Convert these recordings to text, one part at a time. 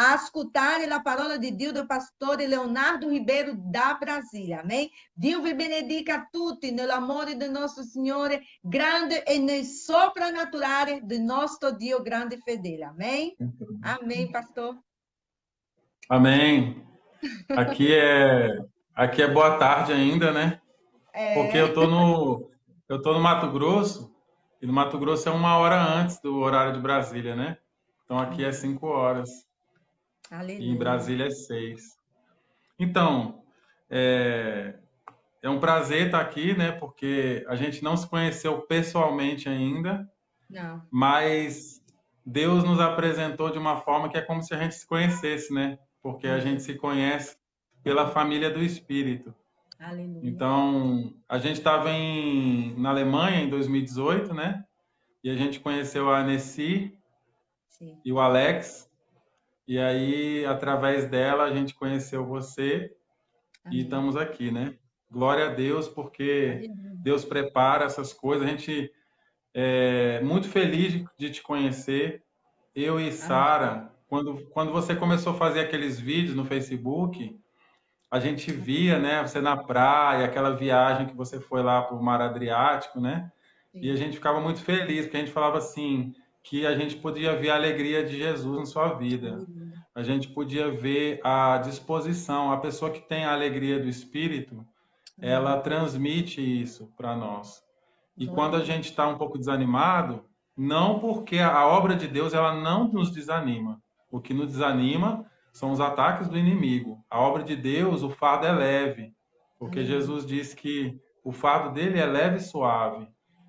a ascoltare la parola di Dio del pastore Leonardo Ribeiro da Brasília. Amém? Dio vi benedica a tutti nell'amore del nostro Signore grande e nel soprannaturale del nostro Dio grande e fedele. Amém? Amém, pastor. Amém. Aqui aqui é boa tarde ainda, né? Porque É, eu tô no Mato Grosso, e no Mato Grosso é 1 hora antes do horário de Brasília, né? Então aqui é 5 horas e em aleluia. Brasília é 6. Então, é, é um prazer estar aqui, né? Porque a gente não se conheceu pessoalmente ainda, Não. mas Deus nos apresentou de uma forma que é como se a gente se conhecesse, né? Porque a gente se conhece pela família do Espírito. Aleluia. Então, a gente estava na Alemanha em 2018, né? E a gente conheceu a Nessi Sim. e o Alex. E aí, através dela, a gente conheceu você e Amém. estamos aqui, né? Glória a Deus, porque Aleluia. Deus prepara essas coisas. A gente é muito feliz de te conhecer. Eu e Amém. Sara, quando você começou a fazer aqueles vídeos no Facebook, a gente via, né, você na praia, aquela viagem que você foi lá para o Mar Adriático, né? E a Sim. gente ficava muito feliz, porque a gente falava assim, que a gente podia ver a alegria de Jesus na sua vida. Aleluia. A gente podia ver a disposição, a pessoa que tem a alegria do Espírito, Amém. ela transmite isso para nós. E Glória quando a a Deus. gente está um pouco desanimado, não porque a obra de Deus ela não nos desanima. O que nos desanima são os ataques do inimigo. A obra de Deus, o fardo é leve, porque Aleluia. Jesus disse que o fardo dele é leve e suave.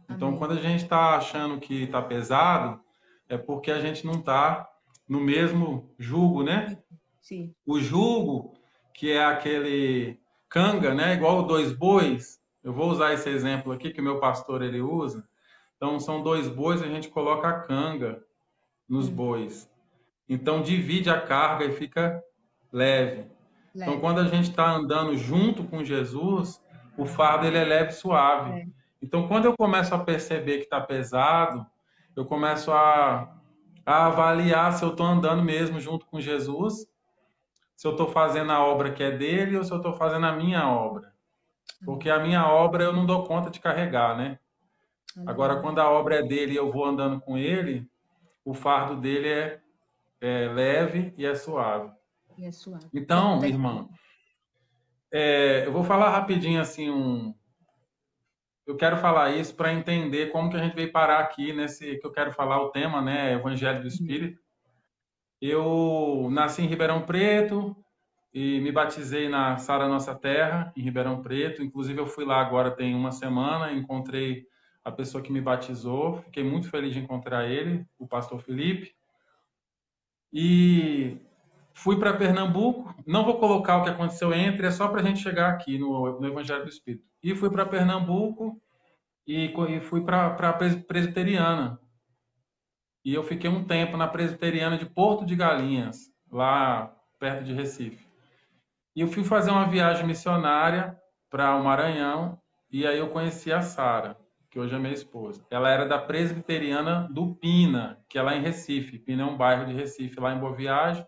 Então, Amém. quando a gente está achando que está pesado, é porque a gente não está no mesmo jugo, né? Sim. O jugo, que é aquele canga, né? Igual dois bois. Eu vou usar esse exemplo aqui que o meu pastor ele usa. Então, são dois bois, a gente coloca a canga nos Hum. bois. Então, divide a carga e fica leve. Então, Leve. quando a gente está andando junto com Jesus, o fardo ele é leve e suave. É. Então, quando eu começo a perceber que está pesado, eu começo a avaliar se eu estou andando mesmo junto com Jesus, se eu estou fazendo a obra que é dele ou se eu estou fazendo a minha obra. Porque Amém. a minha obra eu não dou conta de carregar, né? Agora, Aleluia. quando a obra é dele e eu vou andando com ele, o fardo dele é leve e é suave. E é suave. Então, Pronto. minha irmã, eu vou falar rapidinho assim eu quero falar isso para entender como que a gente veio parar aqui nesse que eu quero falar o tema, né, Evangelho do Amém. Espírito. Eu nasci em Ribeirão Preto e me batizei na Sara Nossa Terra, em Ribeirão Preto. Inclusive eu fui lá agora tem uma semana, encontrei a pessoa que me batizou, fiquei muito feliz de encontrar ele, o pastor Felipe. E fui para Pernambuco. Não vou colocar o que aconteceu entre, é só para a gente chegar aqui no Evangelho do Espírito. E fui para Pernambuco e fui para a Presbiteriana. E eu fiquei um tempo na Presbiteriana de Porto de Galinhas, lá perto de Recife. E eu fui fazer uma viagem missionária para o Maranhão e aí eu conheci a Sara, que hoje é minha esposa. Ela era da Presbiteriana do Pina, que é lá em Recife. Pina é um bairro de Recife, lá em Boa Viagem.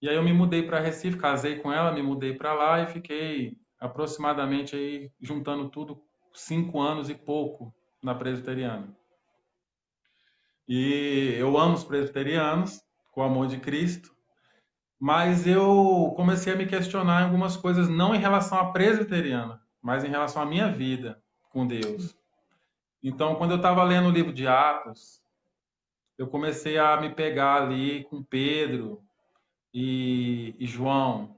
E aí eu me mudei para Recife, casei com ela, me mudei para lá e fiquei aproximadamente aí juntando tudo 5 anos e pouco na Presbiteriana. E eu amo os presbiterianos com o amor de Cristo, mas eu comecei a me questionar em algumas coisas, não em relação à presbiteriana, mas em relação à minha vida com Deus. Então, quando eu estava lendo o livro de Atos, eu comecei a me pegar ali com Pedro e João,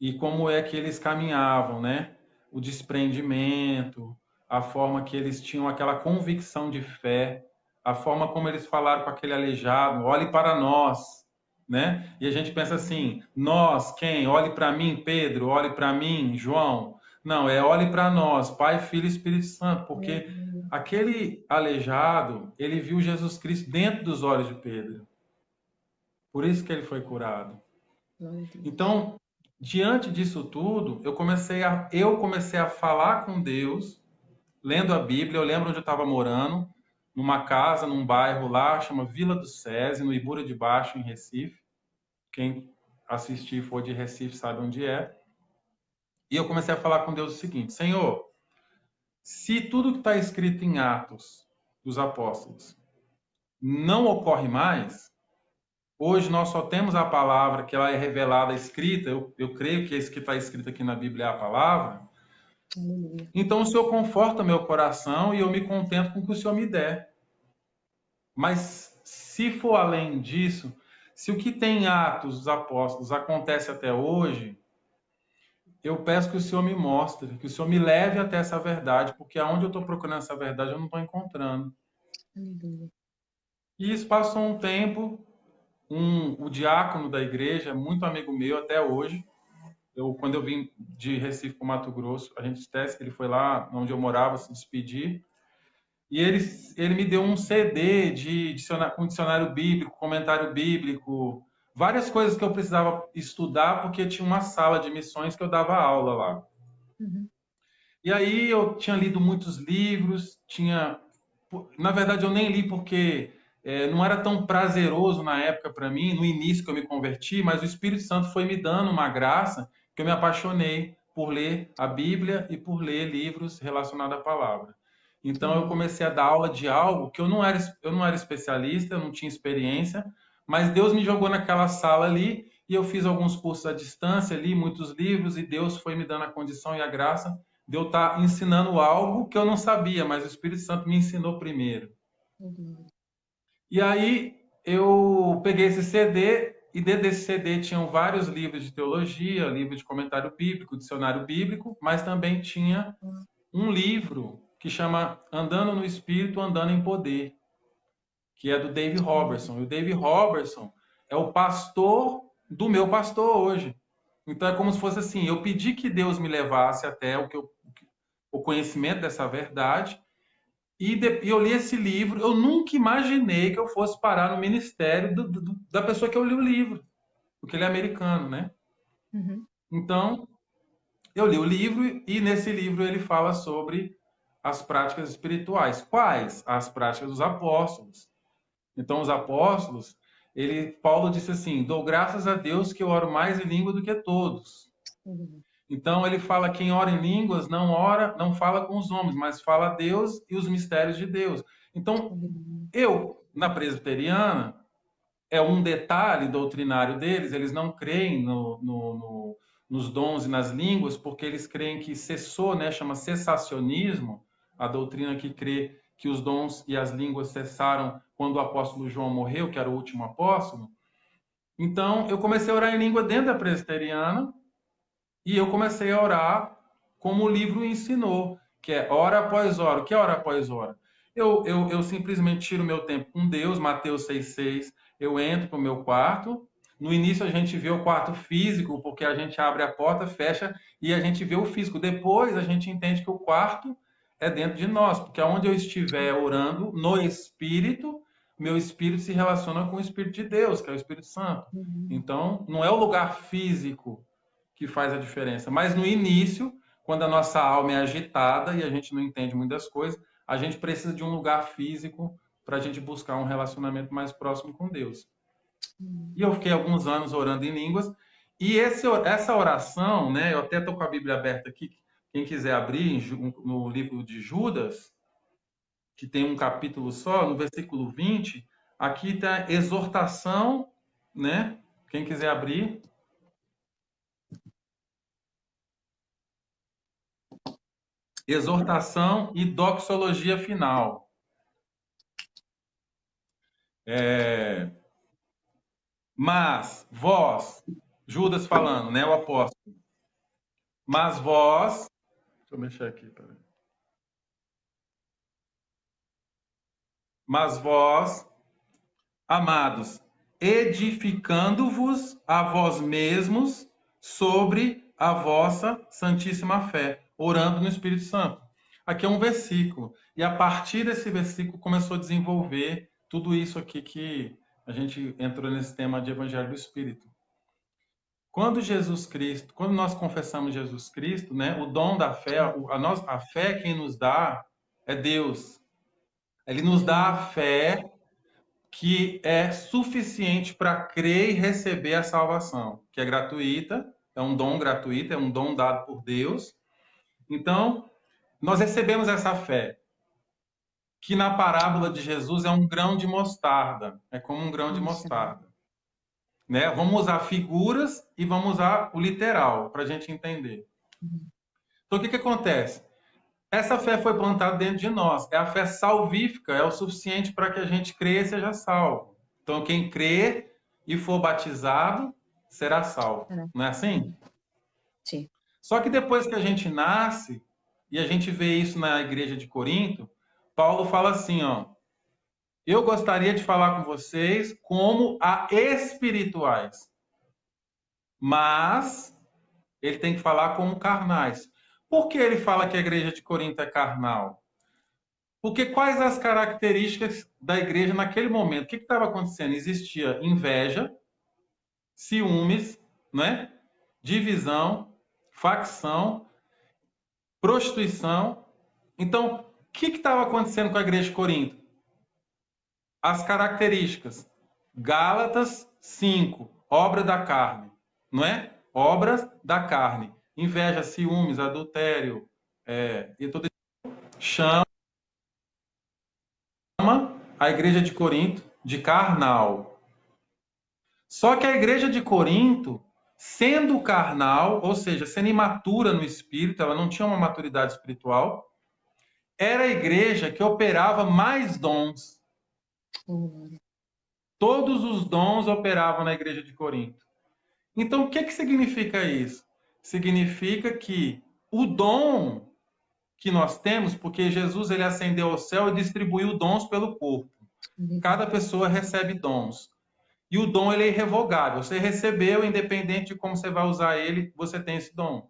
e como é que eles caminhavam, né? O desprendimento, a forma que eles tinham aquela convicção de fé, a forma como eles falaram com aquele aleijado, olhe para nós, né? E a gente pensa assim, nós, quem? Olhe para mim, Pedro, olhe para mim, João. Não, é olhe para nós, Pai, Filho e Espírito Santo, porque Aleluia. aquele aleijado, ele viu Jesus Cristo dentro dos olhos de Pedro. Por isso que ele foi curado. Glória a Deus. Então, diante disso tudo, eu comecei a falar com Deus, lendo a Bíblia. Eu lembro onde eu estava morando, numa casa, num bairro lá, chama Vila do SESI, no Ibura de Baixo, em Recife. Quem assistir for de Recife sabe onde é. E eu comecei a falar com Deus o seguinte: Senhor, se tudo que está escrito em Atos dos Apóstolos não ocorre mais, hoje nós só temos a palavra, que ela é revelada, escrita, eu creio que isso que está escrito aqui na Bíblia é a palavra. Então o Senhor conforta meu coração e eu me contento com o que o Senhor me der. Mas se for além disso, se o que tem em Atos dos Apóstolos acontece até hoje, eu peço que o Senhor me mostre, que o Senhor me leve até essa verdade, porque aonde eu estou procurando essa verdade eu não estou encontrando. E isso passou um tempo, o diácono da igreja, muito amigo meu até hoje, quando eu vim de Recife para o Mato Grosso, a gente esquece que ele foi lá onde eu morava se despedir, e ele me deu um CD com dicionário bíblico, comentário bíblico, várias coisas que eu precisava estudar, porque tinha uma sala de missões que eu dava aula lá. E aí eu tinha lido muitos livros, na verdade eu nem li porque não era tão prazeroso na época para mim, no início que eu me converti, mas o Espírito Santo foi me dando uma graça que eu me apaixonei por ler a Bíblia e por ler livros relacionados à palavra. Então eu comecei a dar aula de algo que eu não era especialista, eu não tinha experiência, mas Deus me jogou naquela sala ali e eu fiz alguns cursos à distância, li muitos livros e Deus foi me dando a condição e a graça de eu estar ensinando algo que eu não sabia, mas o Espírito Santo me ensinou primeiro. E aí eu peguei esse CD e dentro desse CD tinham vários livros de teologia, livro de comentário bíblico, dicionário bíblico, mas também tinha um livro que chama Andando no Espírito, Andando em Poder, que é do Dave Robertson. E o Dave Robertson é o pastor do meu pastor hoje. Então é como se fosse assim, eu pedi que Deus me levasse até o conhecimento dessa verdade, e eu li esse livro, eu nunca imaginei que eu fosse parar no ministério da pessoa que eu li o livro, porque ele é americano, né? Então, eu li o livro e nesse livro ele fala sobre as práticas espirituais. Quais? As práticas dos apóstolos. Então, os apóstolos, Paulo disse assim, dou graças a Deus que eu oro mais em língua do que todos. Então ele fala que quem ora em línguas não fala com os homens, mas fala a Deus e os mistérios de Deus. Então, na presbiteriana, é um detalhe doutrinário deles, eles não creem nos dons e nas línguas, porque eles creem que cessou, né, chama cessacionismo, a doutrina que crê que os dons e as línguas cessaram quando o apóstolo João morreu, que era o último apóstolo. Então, eu comecei a orar em língua dentro da presbiteriana, e eu comecei a orar como o livro ensinou, que é hora após hora. O que é hora após hora? Eu simplesmente tiro meu tempo com Deus, Mateus 6,6. Eu entro para o meu quarto. No início a gente vê o quarto físico, porque a gente abre a porta, fecha e a gente vê o físico. Depois a gente entende que o quarto é dentro de nós, porque aonde eu estiver orando no Espírito, meu espírito se relaciona com o Espírito de Deus, que é o Espírito Santo. Então, não é o lugar físico que faz a diferença. Mas no início, quando a nossa alma é agitada e a gente não entende muitas coisas, a gente precisa de um lugar físico para a gente buscar um relacionamento mais próximo com Deus. E eu fiquei alguns anos orando em línguas. E essa oração, né? Eu até estou com a Bíblia aberta aqui. Quem quiser abrir no livro de Judas, que tem um capítulo só, no versículo 20, aqui está exortação, né? Quem quiser abrir. Exortação e doxologia final. Mas vós, Judas falando, né, o apóstolo. Mas vós, deixa eu mexer aqui, peraí. Mas vós, amados, edificando-vos a vós mesmos sobre a vossa santíssima fé, orando no Espírito Santo. Aqui é um versículo. E a partir desse versículo começou a desenvolver tudo isso aqui que a gente entrou nesse tema de Evangelho do Espírito. Quando nós confessamos Jesus Cristo, né, o dom da fé, a fé quem nos dá é Deus. Ele nos dá a fé que é suficiente para crer e receber a salvação, que é gratuita, é um dom gratuito, é um dom dado por Deus. Então, nós recebemos essa fé, que na parábola de Jesus é um grão de mostarda, é como um grão de mostarda. Né? Vamos usar figuras e vamos usar o literal para a gente entender. Então, o que acontece? Essa fé foi plantada dentro de nós. É a fé salvífica, é o suficiente para que a gente crê e seja salvo. Então, quem crê e for batizado será salvo. Não é assim? Sim. Só que depois que a gente nasce, e a gente vê isso na igreja de Corinto, Paulo fala assim, ó, eu gostaria de falar com vocês como a espirituais, mas ele tem que falar como carnais. Por que ele fala que a igreja de Corinto é carnal? Porque quais as características da igreja naquele momento? O que estava acontecendo? Existia inveja, ciúmes, né? Divisão, facção, prostituição. Então, o que estava acontecendo com a igreja de Corinto? As características. Gálatas 5, obra da carne, não é? Obras da carne. Inveja, ciúmes, adultério, e tudo isso. Chama a igreja de Corinto de carnal. Só que a igreja de Corinto, sendo carnal, ou seja, sendo imatura no espírito, ela não tinha uma maturidade espiritual, era a igreja que operava mais dons. Todos os dons operavam na igreja de Corinto. Então, o que significa isso? Significa que o dom que nós temos, porque Jesus ele ascendeu ao céu e distribuiu dons pelo corpo. Cada pessoa recebe dons. E o dom ele é irrevogável. Você recebeu, independente de como você vai usar ele, você tem esse dom.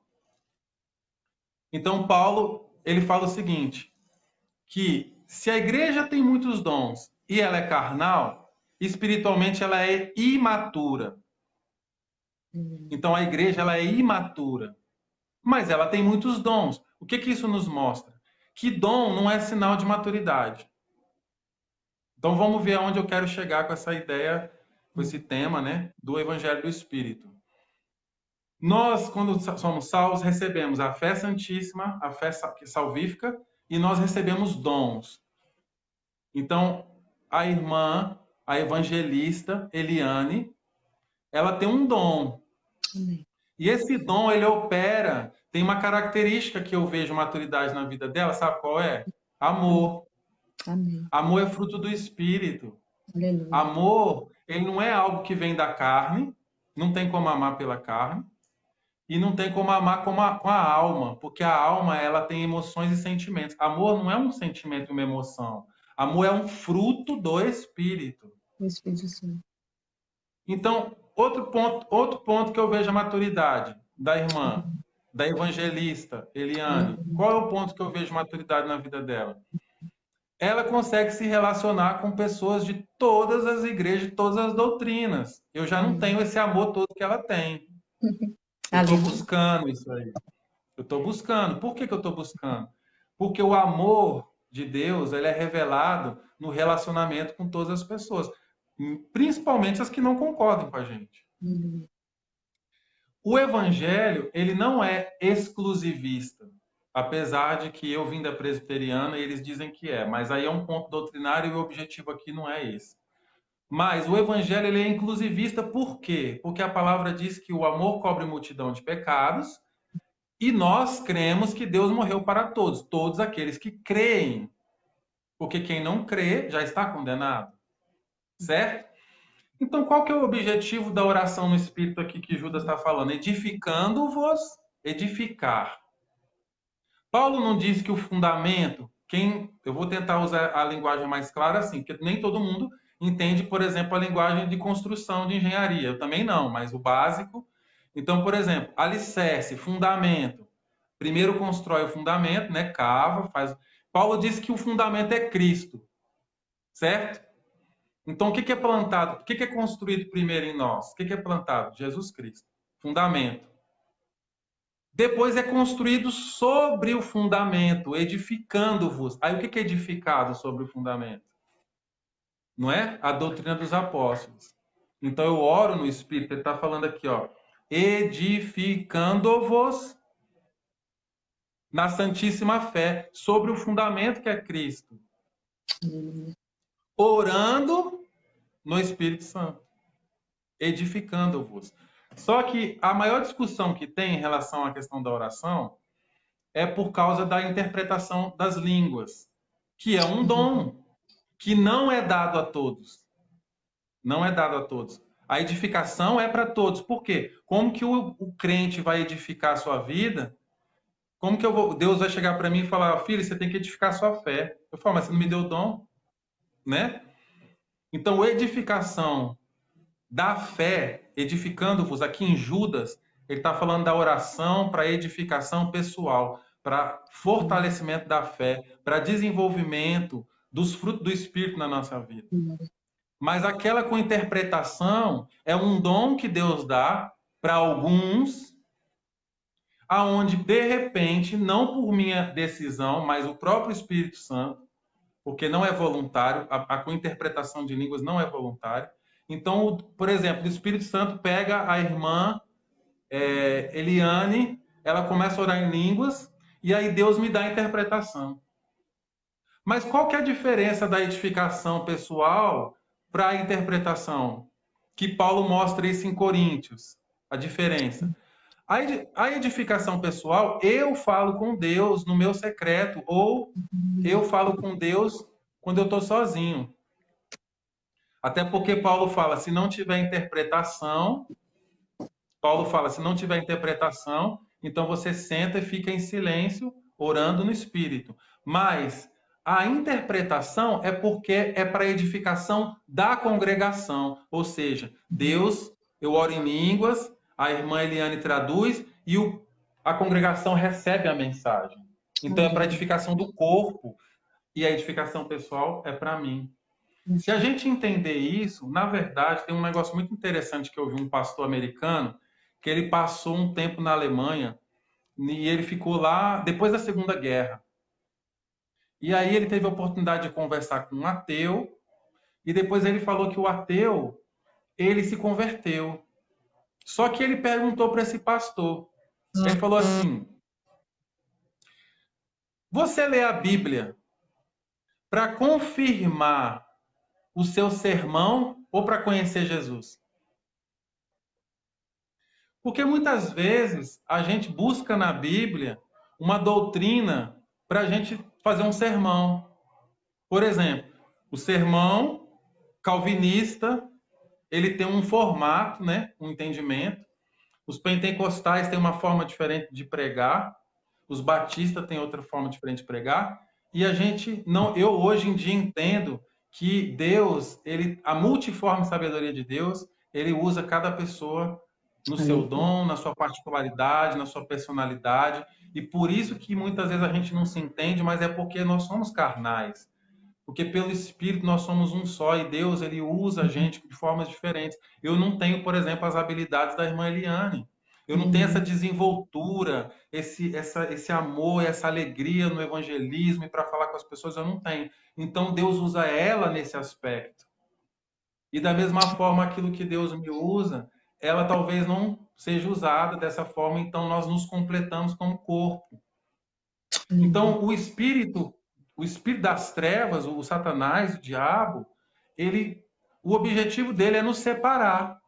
Então, Paulo ele fala o seguinte, que se a igreja tem muitos dons e ela é carnal, espiritualmente ela é imatura. Então, a igreja ela é imatura. Mas ela tem muitos dons. O que isso nos mostra? Que dom não é sinal de maturidade. Então vamos ver aonde eu quero chegar com essa ideia, com esse tema, né, do Evangelho do Espírito. Nós, quando somos salvos, recebemos a fé santíssima, a fé salvífica, e nós recebemos dons. Então, a irmã, a evangelista Eliane, ela tem um dom. E esse dom, ele opera, tem uma característica que eu vejo maturidade na vida dela, sabe qual é? Amor. Amém. Amor é fruto do Espírito. Aleluia. Amor, ele não é algo que vem da carne, não tem como amar pela carne, e não tem como amar com a alma, porque a alma, ela tem emoções e sentimentos. Amor não é um sentimento e uma emoção. Amor é um fruto do Espírito. O Espírito Santo. Então, outro ponto que eu vejo a maturidade da irmã, da evangelista Eliane. Qual é o ponto que eu vejo maturidade na vida dela? Ela consegue se relacionar com pessoas de todas as igrejas, de todas as doutrinas. Eu já não tenho esse amor todo que ela tem. Eu estou buscando isso aí. Eu estou buscando. Por que eu estou buscando? Porque o amor de Deus ele é revelado no relacionamento com todas as pessoas, principalmente as que não concordam com a gente. O evangelho, ele não é exclusivista, apesar de que eu vim da presbiteriana e eles dizem que é, mas aí é um ponto doutrinário e o objetivo aqui não é esse. Mas o evangelho ele é inclusivista por quê? Porque a palavra diz que o amor cobre multidão de pecados e nós cremos que Deus morreu para todos, todos aqueles que creem. Porque quem não crê já está condenado. Certo? Então, qual que é o objetivo da oração no Espírito aqui que Judas está falando? Edificando-vos, edificar. Paulo não diz que o fundamento, eu vou tentar usar a linguagem mais clara assim, porque nem todo mundo entende, por exemplo, a linguagem de construção de engenharia. Eu também não, mas o básico. Então, por exemplo, alicerce, fundamento. Primeiro constrói o fundamento, né? Cava, faz. Paulo diz que o fundamento é Cristo, certo? Então, o que é plantado? O que é construído primeiro em nós? O que é plantado? Jesus Cristo. Fundamento. Depois é construído sobre o fundamento, edificando-vos. Aí, o que é edificado sobre o fundamento? não é? A doutrina dos apóstolos. Então eu oro no Espírito, ele está falando aqui, ó, edificando-vos na santíssima fé, sobre o fundamento que é Cristo, orando no Espírito Santo, edificando-vos. Só que a maior discussão que tem em relação à questão da oração é por causa da interpretação das línguas, que é um dom que não é dado a todos. Não é dado a todos. A edificação é para todos. Por quê? Como que o crente vai edificar a sua vida? Como que Deus vai chegar para mim e falar, filho, você tem que edificar a sua fé. Eu falo, mas você não me deu o dom, né? Então, edificação da fé, edificando-vos, aqui em Judas, ele está falando da oração para edificação pessoal, para fortalecimento da fé, para desenvolvimento dos frutos do Espírito na nossa vida. Mas aquela com interpretação é um dom que Deus dá para alguns, aonde de repente, não por minha decisão, mas o próprio Espírito Santo, porque não é voluntário, a com interpretação de línguas não é voluntário. Então, por exemplo, o Espírito Santo pega a irmã Eliane, ela começa a orar em línguas, e aí Deus me dá a interpretação. Mas qual que é a diferença da edificação pessoal para a interpretação? Que Paulo mostra isso em Coríntios, a diferença. A edificação pessoal, eu falo com Deus no meu secreto, ou eu falo com Deus quando eu estou sozinho. Até porque Paulo fala, se não tiver interpretação, então você senta e fica em silêncio, orando no Espírito. Mas a interpretação é porque é para edificação da congregação. Ou seja, Deus, eu oro em línguas, a irmã Eliane traduz e a congregação recebe a mensagem. Então é para edificação do corpo e a edificação pessoal é para mim. Se a gente entender isso, na verdade, tem um negócio muito interessante que eu vi um pastor americano, que ele passou um tempo na Alemanha e ele ficou lá depois da Segunda Guerra. E aí ele teve a oportunidade de conversar com um ateu e depois ele falou que o ateu, ele se converteu. Só que ele perguntou para esse pastor, ele falou assim, você lê a Bíblia para confirmar o seu sermão ou para conhecer Jesus? Porque muitas vezes a gente busca na Bíblia uma doutrina para a gente fazer um sermão. Por exemplo, o sermão calvinista, ele tem um formato, né, um entendimento. Os pentecostais têm uma forma diferente de pregar, os batistas têm outra forma diferente de pregar, e a gente não, eu hoje em dia entendo que Deus, a multiforme sabedoria de Deus, ele usa cada pessoa no seu dom, na sua particularidade, na sua personalidade, e por isso que muitas vezes a gente não se entende, mas é porque nós somos carnais. Porque pelo Espírito nós somos um só e Deus, ele usa a gente de formas diferentes. Eu não tenho, por exemplo, as habilidades da irmã Eliane. Eu não tenho essa desenvoltura, esse amor, essa alegria no evangelismo e para falar com as pessoas, eu não tenho. Então Deus usa ela nesse aspecto. E da mesma forma, aquilo que Deus me usa, ela talvez não seja usada dessa forma, então nós nos completamos como corpo. Então o espírito das trevas, o Satanás, o diabo, o objetivo dele é nos separar.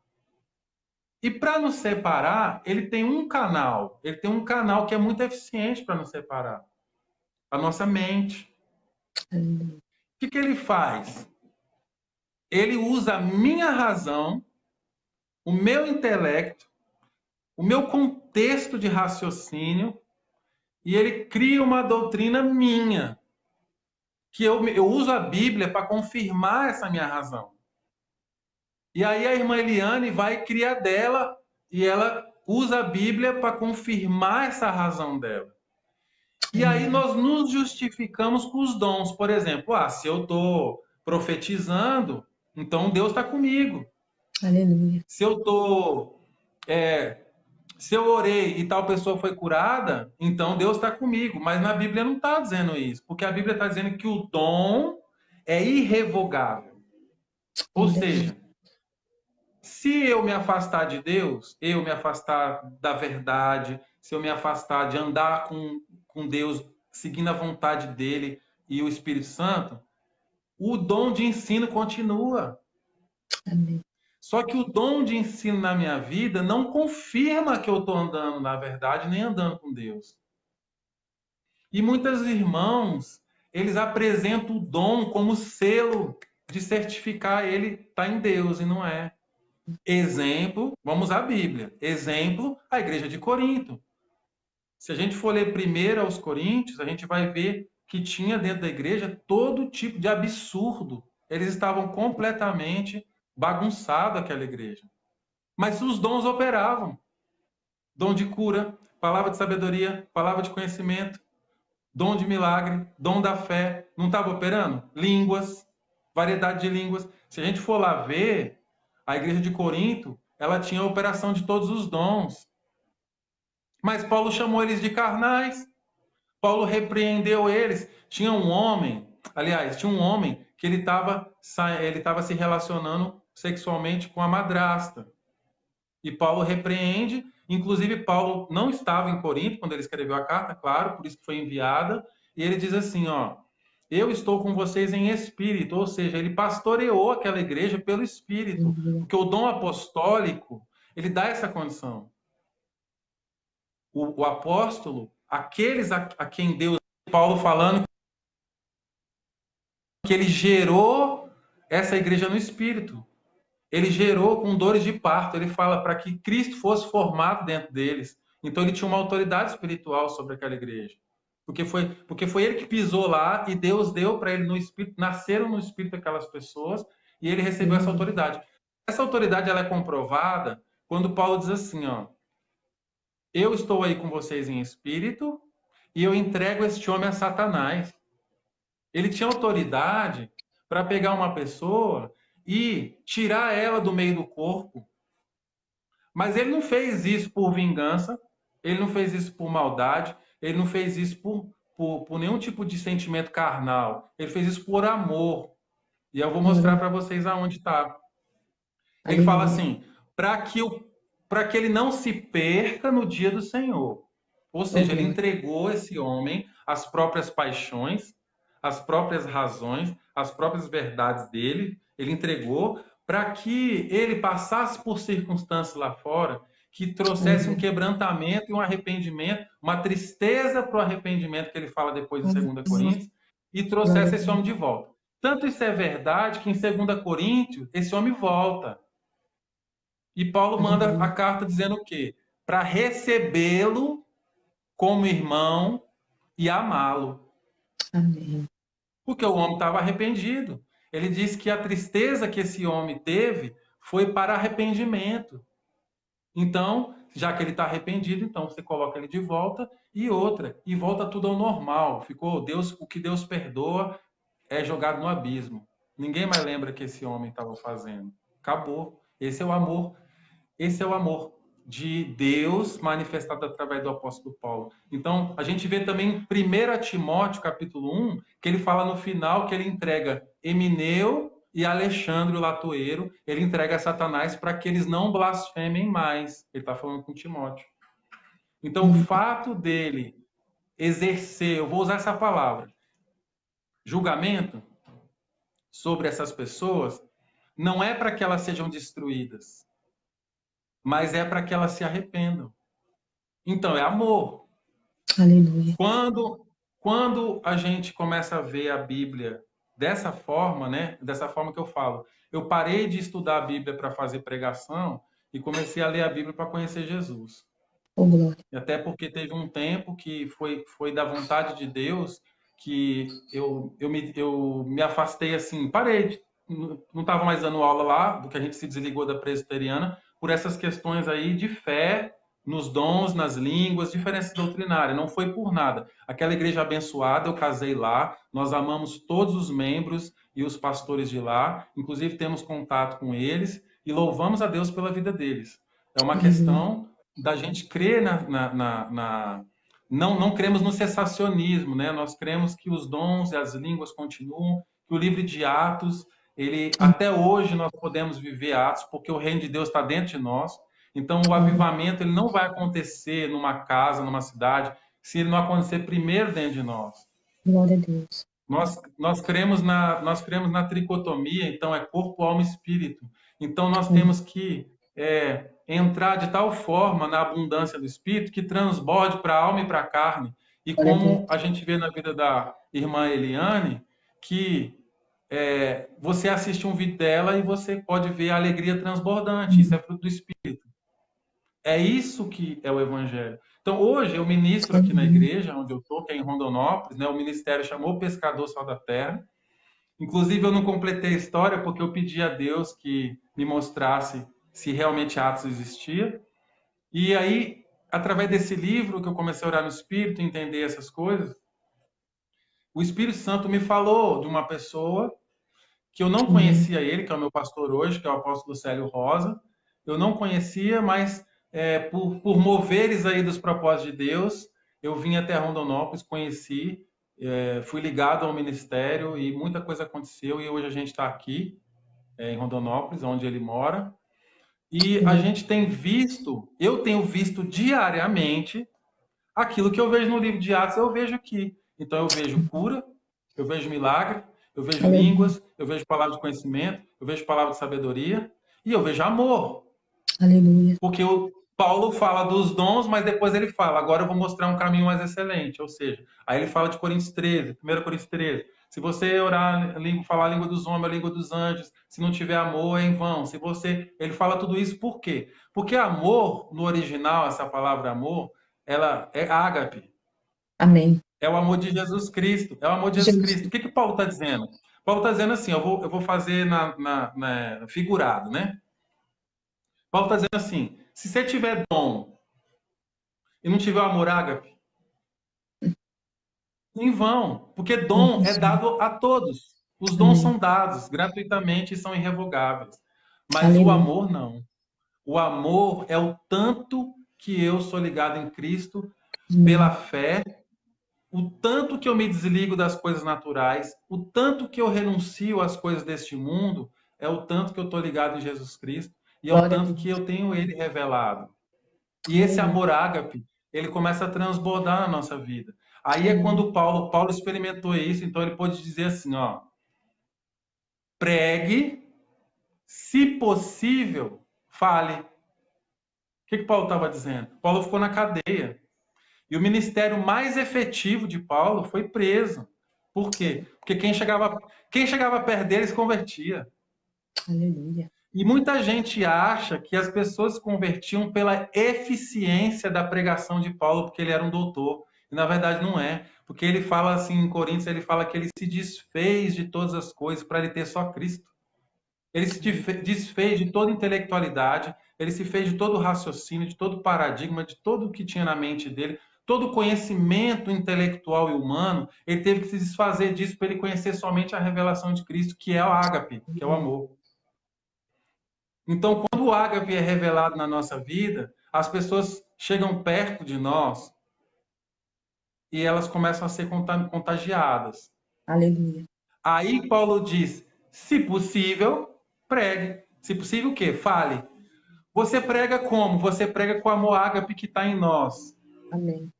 E para nos separar, ele tem um canal que é muito eficiente para nos separar. A nossa mente. O que ele faz? Ele usa a minha razão, o meu intelecto, o meu contexto de raciocínio, e ele cria uma doutrina minha, que eu uso a Bíblia para confirmar essa minha razão. E aí a irmã Eliane vai criar dela e ela usa a Bíblia para confirmar essa razão dela. E aí nós nos justificamos com os dons. Por exemplo, se eu estou profetizando, então Deus está comigo. Aleluia. Se eu orei e tal pessoa foi curada, então Deus está comigo. Mas na Bíblia não está dizendo isso, porque a Bíblia está dizendo que o dom é irrevogável. Ou seja, se eu me afastar de Deus, eu me afastar da verdade, se eu me afastar de andar com Deus, seguindo a vontade dele e o Espírito Santo, o dom de ensino continua. Amém. Só que o dom de ensino na minha vida não confirma que eu estou andando na verdade, nem andando com Deus. E muitos irmãos, eles apresentam o dom como selo de certificar ele está em Deus e não é. Exemplo, vamos à Bíblia. Exemplo, a igreja de Corinto. Se a gente for ler primeiro aos Coríntios, a gente vai ver que tinha dentro da igreja todo tipo de absurdo. Eles estavam completamente bagunçados, aquela igreja. Mas os dons operavam. Dom de cura, palavra de sabedoria, palavra de conhecimento, dom de milagre, dom da fé. Não estava operando? Línguas, variedade de línguas. Se a gente for lá ver, a igreja de Corinto, ela tinha a operação de todos os dons. Mas Paulo chamou eles de carnais. Paulo repreendeu eles. Tinha um homem que ele estava se relacionando sexualmente com a madrasta. E Paulo repreende. Inclusive, Paulo não estava em Corinto quando ele escreveu a carta, claro, por isso que foi enviada. E ele diz assim, ó, eu estou com vocês em espírito, ou seja, ele pastoreou aquela igreja pelo espírito, porque o dom apostólico, ele dá essa condição. O apóstolo, aqueles a quem Deus, Paulo falando que ele gerou essa igreja no espírito. Ele gerou com dores de parto. Ele fala para que Cristo fosse formado dentro deles. Então ele tinha uma autoridade espiritual sobre aquela igreja. Porque foi ele que pisou lá e Deus deu para ele no espírito, nasceram no espírito aquelas pessoas e ele recebeu essa autoridade. Essa autoridade ela é comprovada quando Paulo diz assim, ó, eu estou aí com vocês em espírito e eu entrego este homem a Satanás. Ele tinha autoridade para pegar uma pessoa e tirar ela do meio do corpo. Mas ele não fez isso por vingança, ele não fez isso por maldade, ele não fez isso por nenhum tipo de sentimento carnal. Ele fez isso por amor. E eu vou mostrar para vocês aonde está. Ele fala assim, para que ele não se perca no dia do Senhor. Ou seja, ele entregou esse homem às próprias paixões, às próprias razões, às próprias verdades dele. Ele entregou para que ele passasse por circunstâncias lá fora que trouxesse um quebrantamento e um arrependimento, uma tristeza para o arrependimento que ele fala depois em 2 Coríntios, e trouxesse esse homem de volta. Tanto isso é verdade que em 2 Coríntios esse homem volta. E Paulo manda a carta dizendo o quê? Para recebê-lo como irmão e amá-lo. Amém. Porque o homem estava arrependido. Ele diz que a tristeza que esse homem teve foi para arrependimento. Então, já que ele está arrependido, então você coloca ele de volta e volta tudo ao normal. Ficou o que Deus perdoa é jogado no abismo. Ninguém mais lembra que esse homem estava fazendo. Acabou. Esse é o amor. Esse é o amor de Deus manifestado através do apóstolo Paulo. Então, a gente vê também em 1 Timóteo, capítulo 1, que ele fala no final que ele entrega Emineu e Alexandre, o latoeiro, ele entrega a Satanás para que eles não blasfemem mais. Ele está falando com Timóteo. Então, o fato dele exercer, eu vou usar essa palavra, julgamento sobre essas pessoas, não é para que elas sejam destruídas, mas é para que elas se arrependam. Então, é amor. Aleluia. Quando a gente começa a ver a Bíblia dessa forma, né? Dessa forma que eu falo, eu parei de estudar a Bíblia para fazer pregação e comecei a ler a Bíblia para conhecer Jesus. Oh, glória. E até porque teve um tempo que foi da vontade de Deus que eu me afastei assim, parei, não estava mais dando aula lá, do que a gente se desligou da presbiteriana, por essas questões aí de fé, nos dons, nas línguas, diferença doutrinária. Não foi por nada. Aquela igreja abençoada, eu casei lá, nós amamos todos os membros e os pastores de lá, inclusive temos contato com eles e louvamos a Deus pela vida deles. É uma questão da gente crer não cremos no cessacionismo, né? Nós cremos que os dons e as línguas continuam, que o livro de Atos até hoje nós podemos viver Atos, porque o reino de Deus está dentro de nós. Então, o avivamento ele não vai acontecer numa casa, numa cidade, se ele não acontecer primeiro dentro de nós. Glória a Deus. Nós cremos na tricotomia, então é corpo, alma e espírito. Então, nós temos que entrar de tal forma na abundância do espírito que transborde para a alma e para a carne. E como a gente vê na vida da irmã Eliane, que você assiste um vídeo dela e você pode ver a alegria transbordante. Isso é fruto do Espírito. É isso que é o Evangelho. Então, hoje, eu ministro aqui na igreja, onde eu estou, que é em Rondonópolis, né? O ministério chamou Pescador Sal da Terra. Inclusive, eu não completei a história porque eu pedi a Deus que me mostrasse se realmente Atos existia. E aí, através desse livro que eu comecei a orar no Espírito, entender essas coisas, o Espírito Santo me falou de uma pessoa que eu não conhecia ele, que é o meu pastor hoje, que é o apóstolo Célio Rosa. Eu não conhecia, mas por moveres aí dos propósitos de Deus, eu vim até Rondonópolis, conheci, fui ligado ao ministério e muita coisa aconteceu e hoje a gente está aqui em Rondonópolis, onde ele mora. E a gente tem visto, eu tenho visto diariamente aquilo que eu vejo no livro de Atos, eu vejo aqui. Então eu vejo cura, eu vejo milagre, eu vejo línguas, eu vejo palavra de conhecimento, eu vejo palavra de sabedoria e eu vejo amor. Aleluia. Porque o Paulo fala dos dons, mas depois ele fala, agora eu vou mostrar um caminho mais excelente. Ou seja, aí ele fala de Coríntios 13, 1 Coríntios 13. Se você orar, falar a língua dos homens, a língua dos anjos, se não tiver amor, é em vão. Ele fala tudo isso por quê? Porque amor, no original, essa palavra amor, ela é ágape. Amém. É o amor de Jesus Cristo. É o amor de Jesus Cristo. O que Paulo está dizendo? Paulo está dizendo assim, eu vou fazer na figurado, né? Paulo está dizendo assim, se você tiver dom e não tiver amor ágape, em vão, porque dom é dado a todos. Os dons são dados gratuitamente e são irrevogáveis. Mas o amor não. O amor é o tanto que eu sou ligado em Cristo pela fé, o tanto que eu me desligo das coisas naturais, o tanto que eu renuncio às coisas deste mundo, é o tanto que eu estou ligado em Jesus Cristo e é o tanto que eu tenho ele revelado. E esse amor ágape, ele começa a transbordar na nossa vida. Aí é quando Paulo experimentou isso, então ele pôde dizer assim, ó, pregue, se possível, fale. O que Paulo estava dizendo? Paulo ficou na cadeia. E o ministério mais efetivo de Paulo foi preso. Por quê? Porque quem chegava perto dele se convertia. Aleluia. E muita gente acha que as pessoas se convertiam pela eficiência da pregação de Paulo, porque ele era um doutor. E na verdade não é. Porque ele fala assim em Coríntios, ele fala que ele se desfez de todas as coisas para ele ter só Cristo. Ele se desfez de toda intelectualidade, ele se fez de todo raciocínio, de todo paradigma, de tudo o que tinha na mente dele, todo conhecimento intelectual e humano, ele teve que se desfazer disso para ele conhecer somente a revelação de Cristo, que é o ágape, que é o amor. Então, quando o ágape é revelado na nossa vida, as pessoas chegam perto de nós e elas começam a ser contagiadas. Aleluia. Aí Paulo diz, se possível, pregue. Se possível, o quê? Fale. Você prega como? Você prega com o amor ágape que está em nós. Amém.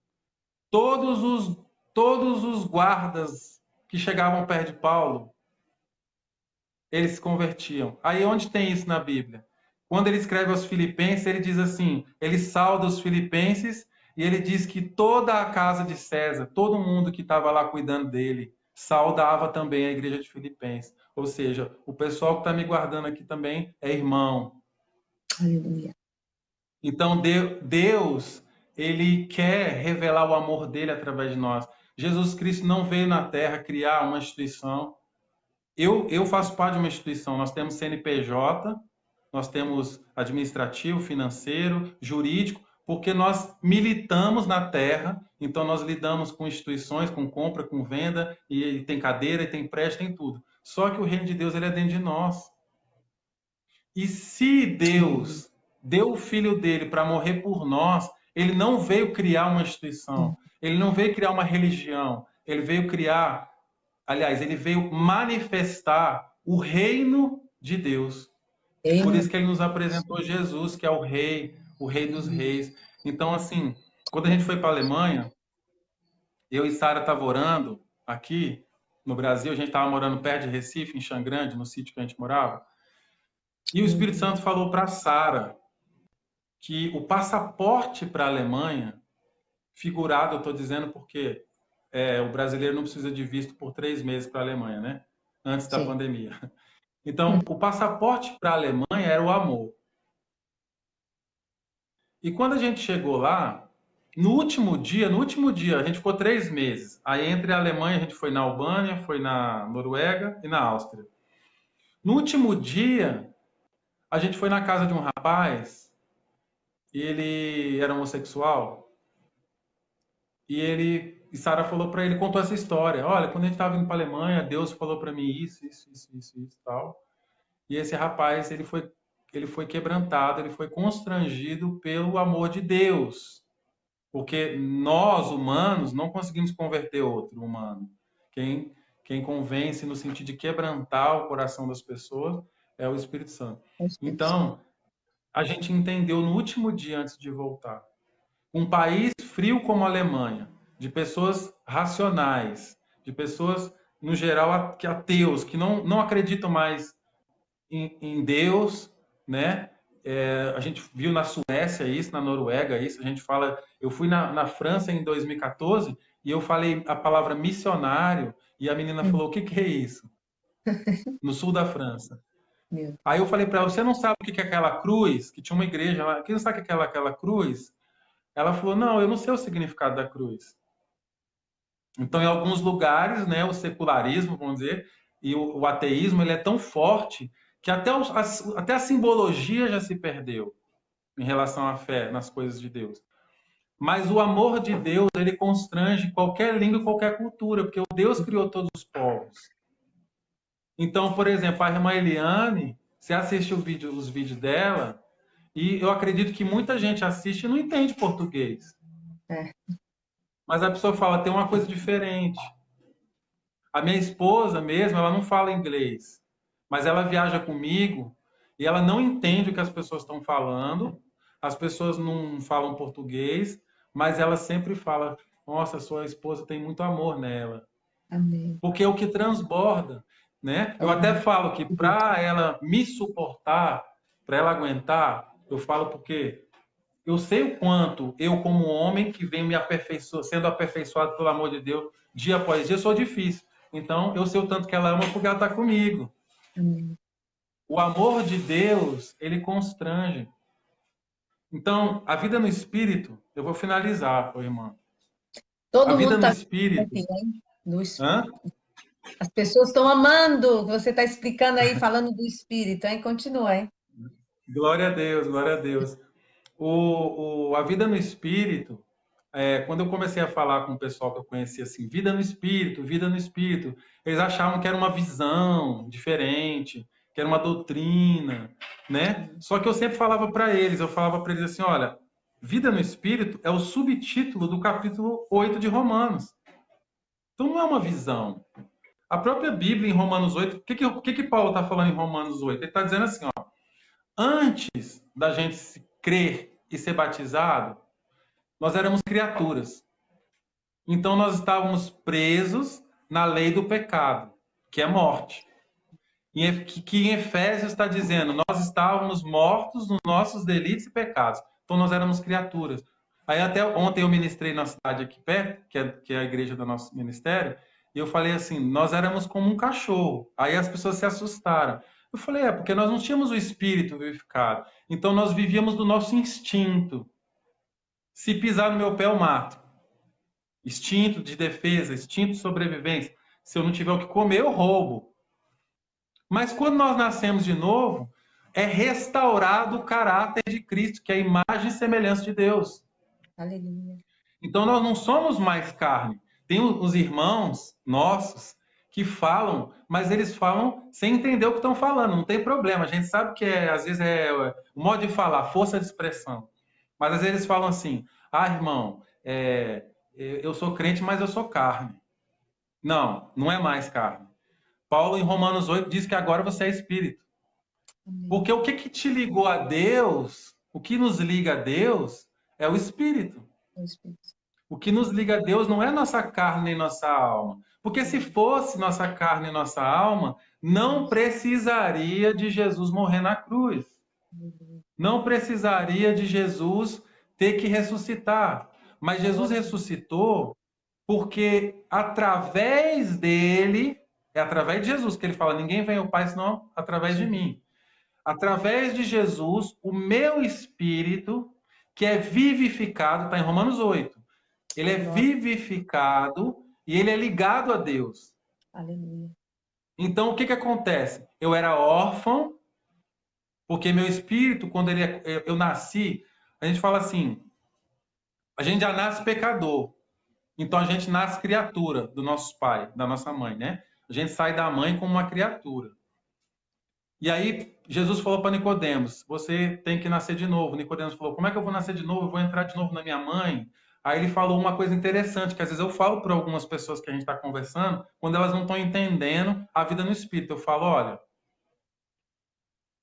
Todos os guardas que chegavam perto de Paulo, eles se convertiam. Aí onde tem isso na Bíblia? Quando ele escreve aos Filipenses, ele diz assim, ele sauda os filipenses e ele diz que toda a casa de César, todo mundo que estava lá cuidando dele, saudava também a igreja de Filipenses. Ou seja, o pessoal que está me guardando aqui também é irmão. Aleluia. Então, Deus, ele quer revelar o amor dele através de nós. Jesus Cristo não veio na Terra criar uma instituição. Eu faço parte de uma instituição. Nós temos CNPJ, nós temos administrativo, financeiro, jurídico, porque nós militamos na Terra, então nós lidamos com instituições, com compra, com venda, e tem cadeira, e tem prédio, tem tudo. Só que o reino de Deus ele é dentro de nós. E se Deus deu o filho dele para morrer por nós, ele não veio criar uma instituição, ele não veio criar uma religião, ele veio criar, aliás, ele veio manifestar o reino de Deus. Reino. Por isso que ele nos apresentou Jesus, que é o rei dos reis. Então, assim, quando a gente foi para a Alemanha, eu e Sara estavam orando aqui no Brasil, a gente estava morando perto de Recife, em Xangrande, no sítio que a gente morava, e o Espírito Santo falou para Sara que o passaporte para a Alemanha, figurado, eu estou dizendo porque o brasileiro não precisa de visto por 3 meses para a Alemanha, né? Antes da Sim. pandemia. Então, o passaporte para a Alemanha era o amor. E quando a gente chegou lá, no último dia, a gente ficou 3 meses. Aí entre a Alemanha, a gente foi na Albânia, foi na Noruega e na Áustria. No último dia, a gente foi na casa de um rapaz, e ele era homossexual, e Sara falou para ele, contou essa história. Olha, quando a gente estava indo para a Alemanha, Deus falou para mim isso, tal. E esse rapaz, ele foi quebrantado, ele foi constrangido pelo amor de Deus. Porque nós, humanos, não conseguimos converter outro humano. Quem convence no sentido de quebrantar o coração das pessoas é o Espírito Santo. Então, a gente entendeu no último dia antes de voltar. Um país frio como a Alemanha, de pessoas racionais, de pessoas, no geral, ateus, que não acreditam mais em Deus, né? A gente viu na Suécia isso, na Noruega isso, a gente fala... Eu fui na França em 2014 e eu falei a palavra missionário e a menina falou, o que é isso? No sul da França. Meu. Aí eu falei para ela, você não sabe o que é aquela cruz? Que tinha uma igreja lá, quem não sabe o que é aquela cruz? Ela falou, não, eu não sei o significado da cruz. Então, em alguns lugares, né, o secularismo, vamos dizer, e o ateísmo, ele é tão forte que até a simbologia já se perdeu em relação à fé nas coisas de Deus. Mas o amor de Deus, ele constrange qualquer língua e qualquer cultura, porque o Deus criou todos os povos. Então, por exemplo, a irmã Eliane, você assiste os vídeos dela, e eu acredito que muita gente assiste e não entende português. Mas a pessoa fala, tem uma coisa diferente. A minha esposa mesmo, ela não fala inglês, mas ela viaja comigo e ela não entende o que as pessoas estão falando, as pessoas não falam português, mas ela sempre fala, nossa, sua esposa tem muito amor nela. Amém. Porque é o que transborda, né? Eu até falo que para ela me suportar, para ela aguentar, eu falo porque eu sei o quanto eu, como homem que vem sendo aperfeiçoado pelo amor de Deus, dia após dia, sou difícil. Então, eu sei o tanto que ela ama porque ela está comigo. Amém. O amor de Deus, ele constrange. Então, a vida no Espírito, eu vou finalizar, irmã. Todo A vida mundo no está Espírito. no Espírito. As pessoas estão amando o que você está explicando aí, falando do Espírito, hein? Continua, hein? Glória a Deus, glória a Deus. A vida no Espírito, quando eu comecei a falar com o pessoal que eu conhecia assim, vida no Espírito, eles achavam que era uma visão diferente, que era uma doutrina, né? Só que eu sempre falava para eles assim, olha, vida no Espírito é o subtítulo do capítulo 8 de Romanos. Então não é uma visão. A própria Bíblia, em Romanos 8, o que Paulo está falando em Romanos 8? Ele está dizendo assim, ó, antes da gente crer e ser batizado, nós éramos criaturas. Então nós estávamos presos na lei do pecado, que é morte. Que em Efésios está dizendo, nós estávamos mortos nos nossos delitos e pecados. Então nós éramos criaturas. Aí até ontem eu ministrei na cidade aqui perto, que é a igreja do nosso ministério, e eu falei assim, nós éramos como um cachorro. Aí as pessoas se assustaram. Eu falei, porque nós não tínhamos o espírito vivificado. Então nós vivíamos do nosso instinto. Se pisar no meu pé, eu mato. Instinto de defesa, instinto de sobrevivência. Se eu não tiver o que comer, eu roubo. Mas quando nós nascemos de novo, é restaurado o caráter de Cristo, que é a imagem e semelhança de Deus. Aleluia. Então nós não somos mais carne. Tem os irmãos nossos que falam, mas eles falam sem entender o que estão falando. Não tem problema. A gente sabe que às vezes é o modo de falar, força de expressão. Mas às vezes eles falam assim, irmão, eu sou crente, mas eu sou carne. Não, não é mais carne. Paulo, em Romanos 8, diz que agora você é espírito. Porque o que te ligou a Deus, o que nos liga a Deus, é o espírito. O que nos liga a Deus não é nossa carne nem nossa alma. Porque se fosse nossa carne e nossa alma, não precisaria de Jesus morrer na cruz. Não precisaria de Jesus ter que ressuscitar. Mas Jesus ressuscitou porque através dele, é através de Jesus que ele fala, ninguém vem ao Pai senão através de mim. Através de Jesus, o meu espírito, que é vivificado, está em Romanos 8, ele é vivificado e ele é ligado a Deus. Aleluia. Então, o que acontece? Eu era órfão, porque meu espírito, quando eu nasci, a gente fala assim, a gente já nasce pecador. Então, a gente nasce criatura do nosso pai, da nossa mãe, né? A gente sai da mãe como uma criatura. E aí, Jesus falou para Nicodemos, você tem que nascer de novo. Nicodemos falou, como é que eu vou nascer de novo? Eu vou entrar de novo na minha mãe? Aí ele falou uma coisa interessante, que às vezes eu falo para algumas pessoas que a gente está conversando, quando elas não estão entendendo a vida no Espírito. Eu falo, olha,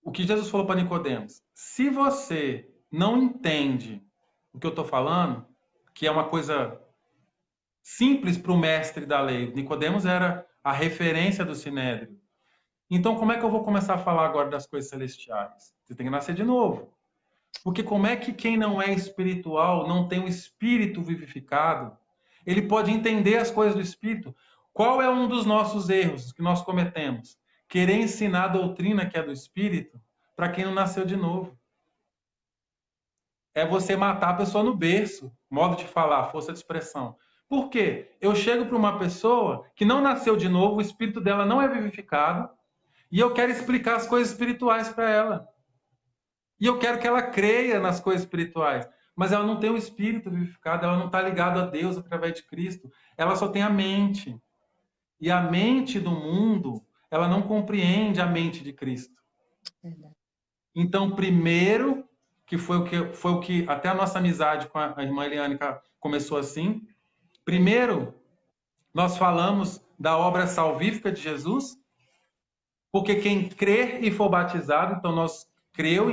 o que Jesus falou para Nicodemos, se você não entende o que eu estou falando, que é uma coisa simples para o mestre da lei, Nicodemos era a referência do Sinédrio. Então, como é que eu vou começar a falar agora das coisas celestiais? Você tem que nascer de novo. Porque como é que quem não é espiritual, não tem o espírito vivificado, ele pode entender as coisas do espírito? Qual é um dos nossos erros que nós cometemos? Querer ensinar a doutrina que é do espírito para quem não nasceu de novo. É você matar a pessoa no berço, modo de falar, força de expressão. Por quê? Eu chego para uma pessoa que não nasceu de novo, o espírito dela não é vivificado, e eu quero explicar as coisas espirituais para ela. E eu quero que ela creia nas coisas espirituais. Mas ela não tem o espírito vivificado, ela não está ligada a Deus através de Cristo. Ela só tem a mente. E a mente do mundo, ela não compreende a mente de Cristo. Verdade. Então, primeiro, que foi o que até a nossa amizade com a irmã Eliane começou assim. Primeiro, nós falamos da obra salvífica de Jesus, porque quem crer e for batizado, então nós creu,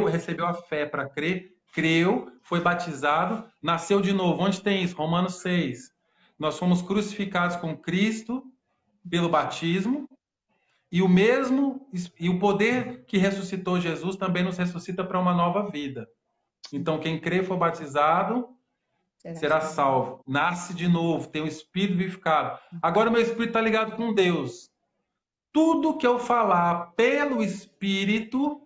recebeu a fé para crer, creu, foi batizado, nasceu de novo. Onde tem isso? Romanos 6. Nós fomos crucificados com Cristo pelo batismo, e o poder que ressuscitou Jesus também nos ressuscita para uma nova vida. Então, quem crê e for batizado será salvo. Nasce de novo, tem o espírito vivificado. Agora o meu espírito está ligado com Deus. Tudo que eu falar pelo Espírito,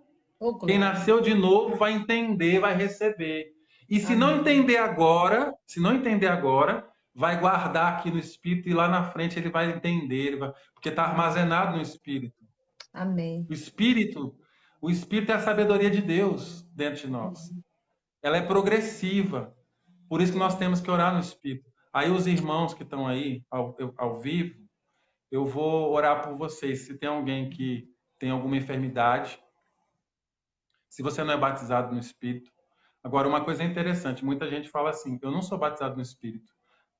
quem nasceu de novo vai entender, vai receber. E se não entender agora, vai guardar aqui no Espírito e lá na frente ele vai entender, porque está armazenado no Espírito. Amém. O Espírito é a sabedoria de Deus dentro de nós. Ela é progressiva. Por isso que nós temos que orar no Espírito. Aí os irmãos que estão aí ao vivo, eu vou orar por vocês. Se tem alguém que tem alguma enfermidade, se você não é batizado no Espírito. Agora, uma coisa interessante, muita gente fala assim, eu não sou batizado no Espírito.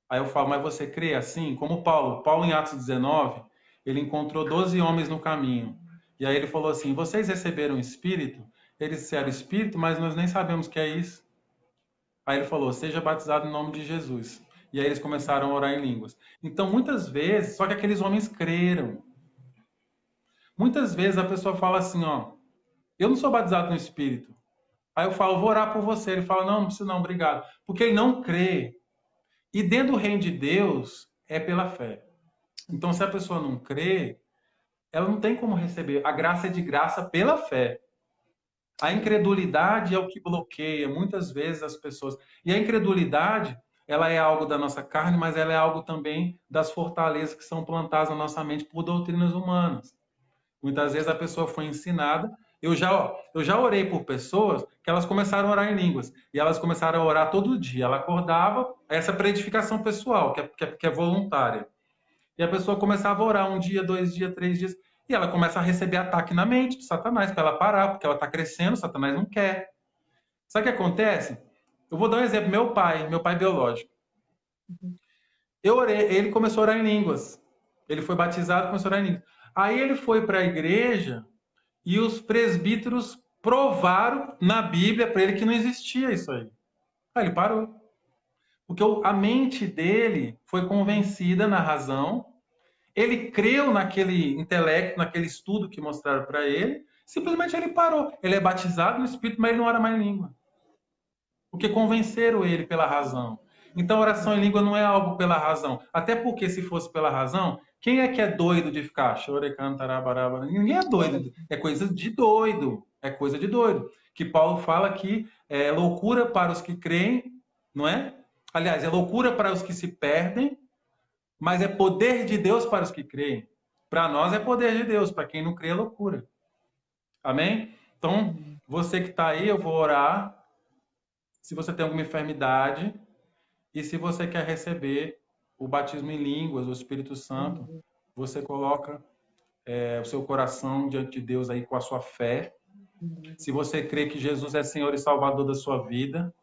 Aí eu falo, mas você crê assim? Como Paulo em Atos 19, ele encontrou 12 homens no caminho. E aí ele falou assim, vocês receberam o Espírito? Eles disseram Espírito, mas nós nem sabemos o que é isso. Aí ele falou, seja batizado em nome de Jesus. E aí eles começaram a orar em línguas. Então, muitas vezes, só que aqueles homens creram. Muitas vezes a pessoa fala assim, ó, eu não sou batizado no Espírito. Aí eu falo, vou orar por você. Ele fala, não precisa não, obrigado. Porque ele não crê. E dentro do reino de Deus, é pela fé. Então, se a pessoa não crê, ela não tem como receber. A graça é de graça pela fé. A incredulidade é o que bloqueia muitas vezes as pessoas. E a incredulidade, ela é algo da nossa carne, mas ela é algo também das fortalezas que são plantadas na nossa mente por doutrinas humanas. Muitas vezes a pessoa foi ensinada. Eu já orei por pessoas que elas começaram a orar em línguas. E elas começaram a orar todo dia. Ela acordava, essa para edificação pessoal, que é voluntária. E a pessoa começava a orar 1 dia, 2 dias, 3 dias. E ela começa a receber ataque na mente de Satanás, para ela parar, porque ela está crescendo, Satanás não quer. Sabe o que acontece? Eu vou dar um exemplo. Meu pai biológico. Eu orei, ele começou a orar em línguas. Ele foi batizado e começou a orar em línguas. Aí ele foi para a igreja e os presbíteros provaram na Bíblia para ele que não existia isso aí. Aí ele parou. Porque a mente dele foi convencida na razão, ele creu naquele intelecto, naquele estudo que mostraram para ele, simplesmente ele parou. Ele é batizado no Espírito, mas ele não ora mais em língua. Porque convenceram ele pela razão. Então, oração em língua não é algo pela razão. Até porque, se fosse pela razão, quem é que é doido de ficar? Ninguém é doido. É coisa de doido. É coisa de doido. Que Paulo fala que é loucura para os que creem, não é? Aliás, é loucura para os que se perdem, mas é poder de Deus para os que creem. Para nós é poder de Deus, para quem não crê é loucura. Amém? Então, você que está aí, eu vou orar. Se você tem alguma enfermidade e se você quer receber o batismo em línguas, o Espírito Santo, você coloca o seu coração diante de Deus aí com a sua fé. Se você crê que Jesus é Senhor e Salvador da sua vida,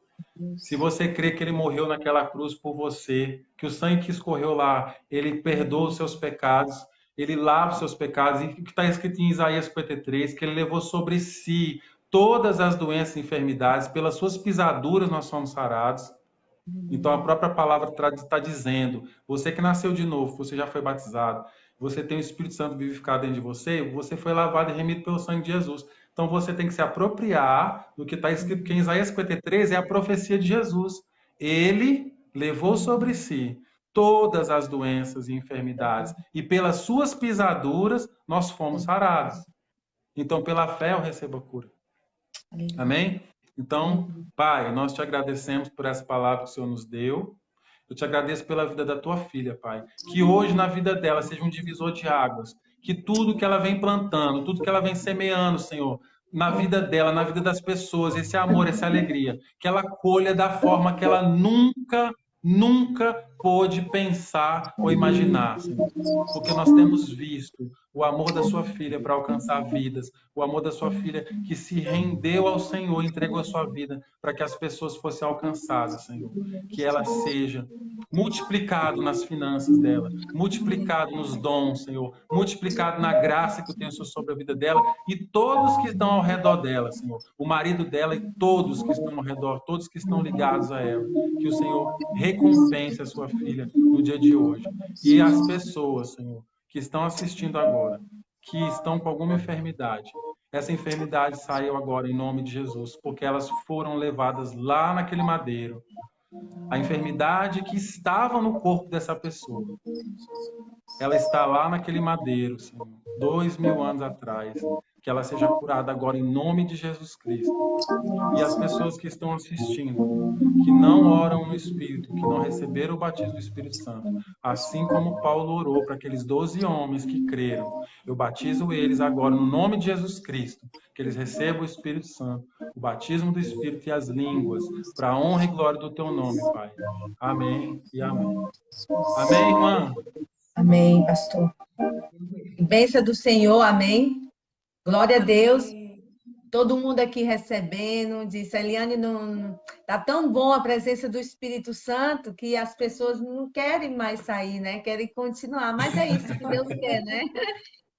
se você crê que Ele morreu naquela cruz por você, que o sangue que escorreu lá, Ele perdoa os seus pecados, Ele lava os seus pecados, e que está escrito em Isaías 53, que Ele levou sobre si todas as doenças e enfermidades, pelas suas pisaduras nós somos sarados. Então a própria palavra está dizendo, você que nasceu de novo, você já foi batizado, você tem o Espírito Santo vivificado dentro de você, você foi lavado e remido pelo sangue de Jesus. Então você tem que se apropriar do que está escrito, que em Isaías 53 é a profecia de Jesus. Ele levou sobre si todas as doenças e enfermidades, e pelas suas pisaduras nós fomos sarados. Então pela fé eu recebo a cura. Amém? Então, Pai, nós te agradecemos por essa palavra que o Senhor nos deu. Eu te agradeço pela vida da tua filha, Pai. Que hoje na vida dela seja um divisor de águas. Que tudo que ela vem plantando, tudo que ela vem semeando, Senhor, na vida dela, na vida das pessoas, esse amor, essa alegria, que ela colha da forma que ela nunca pôde pensar ou imaginar, Senhor. Porque nós temos visto o amor da sua filha para alcançar vidas, o amor da sua filha que se rendeu ao Senhor, entregou a sua vida para que as pessoas fossem alcançadas, Senhor. Que ela seja multiplicado nas finanças dela, multiplicado nos dons, Senhor, multiplicado na graça que o Senhor sobre a vida dela e todos que estão ao redor dela, Senhor. O marido dela e todos que estão ao redor, todos que estão ligados a ela. Que o Senhor recompense a sua filha no dia de hoje. E as pessoas, Senhor, que estão assistindo agora, que estão com alguma enfermidade, essa enfermidade saiu agora em nome de Jesus, porque elas foram levadas lá naquele madeiro. A enfermidade que estava no corpo dessa pessoa, ela está lá naquele madeiro, Senhor, 2000 anos atrás. Que ela seja curada agora em nome de Jesus Cristo. E as pessoas que estão assistindo, que não oram no Espírito, que não receberam o batismo do Espírito Santo, assim como Paulo orou para aqueles 12 homens que creram, eu batizo eles agora no nome de Jesus Cristo, que eles recebam o Espírito Santo, o batismo do Espírito e as línguas, para a honra e glória do teu nome, Pai. Amém e amém. Amém, irmã? Amém, pastor. Bênção do Senhor, amém. Glória a Deus. Todo mundo aqui recebendo, disse, a Eliane, não tá tão bom a presença do Espírito Santo que as pessoas não querem mais sair, né? Querem continuar, mas é isso que Deus quer, né?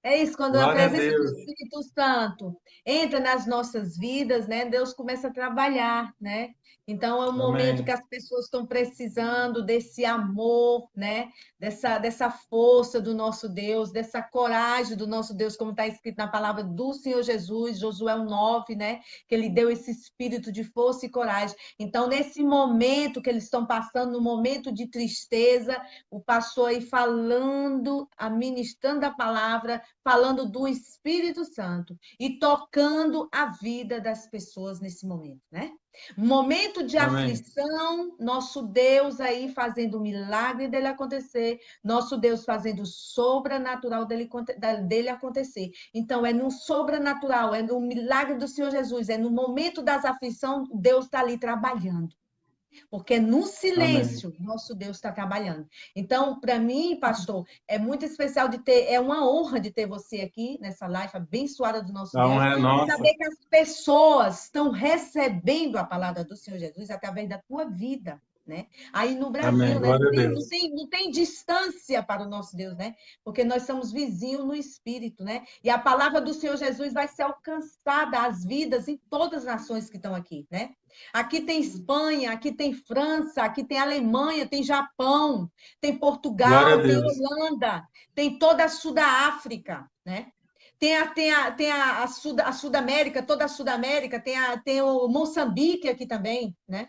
É isso, quando a Glória a presença do Deus. Espírito Santo entra nas nossas vidas, né? Deus começa a trabalhar, né? Então, é um momento Amém. que as pessoas estão precisando desse amor, né? Dessa força do nosso Deus, dessa coragem do nosso Deus, como está escrito na palavra do Senhor Jesus, Josué 1:9, né? Que ele deu esse espírito de força e coragem. Então, nesse momento que eles estão passando, no momento de tristeza, o pastor aí falando, administrando a palavra, falando do Espírito Santo e tocando a vida das pessoas nesse momento, né? Momento de Amém. aflição, nosso Deus aí fazendo o milagre dele acontecer, nosso Deus fazendo o sobrenatural dele acontecer. Então, é no sobrenatural, é no milagre do Senhor Jesus, é no momento das aflições, Deus está ali trabalhando. Porque no silêncio, nosso Deus está trabalhando. Então, para mim, pastor, é muito especial de ter, é uma honra de ter você aqui nessa live abençoada do nosso Deus. É nossa. Saber que as pessoas estão recebendo a palavra do Senhor Jesus através da tua vida. né? Aí no Amém. Brasil, né? Glória a Deus. Não tem distância para o nosso Deus, né? Porque nós somos vizinhos no Espírito, né? E a palavra do Senhor Jesus vai ser alcançada às vidas em todas as nações que estão aqui, né? Aqui tem Espanha, aqui tem França, aqui tem Alemanha, tem Japão, tem Glória a Portugal, tem Deus. Holanda, tem toda a Sudáfrica, né? A Sudamérica, toda a Sudamérica, tem o Moçambique aqui também, né?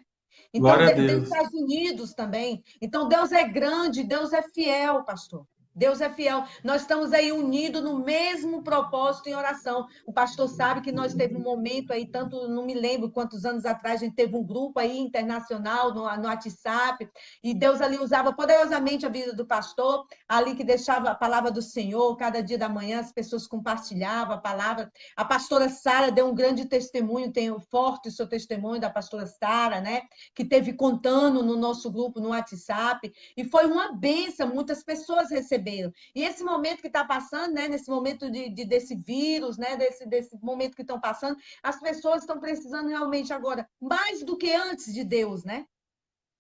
Então, Glória a tem os Deus. Estados Unidos também. Então, Deus é grande, Deus é fiel, pastor. Deus é fiel. Nós estamos aí unidos no mesmo propósito em oração. O pastor sabe que nós teve um momento aí, tanto, não me lembro quantos anos atrás, a gente teve um grupo aí internacional no WhatsApp, e Deus ali usava poderosamente a vida do pastor, ali que deixava a palavra do Senhor, cada dia da manhã as pessoas compartilhavam a palavra. A pastora Sara deu um grande testemunho, tem forte o seu testemunho da pastora Sara, né? Que teve contando no nosso grupo, no WhatsApp, e foi uma bênção, muitas pessoas receberam. E esse momento que está passando, né, nesse momento desse vírus, né, desse momento que estão passando, as pessoas estão precisando realmente agora, mais do que antes de Deus, né?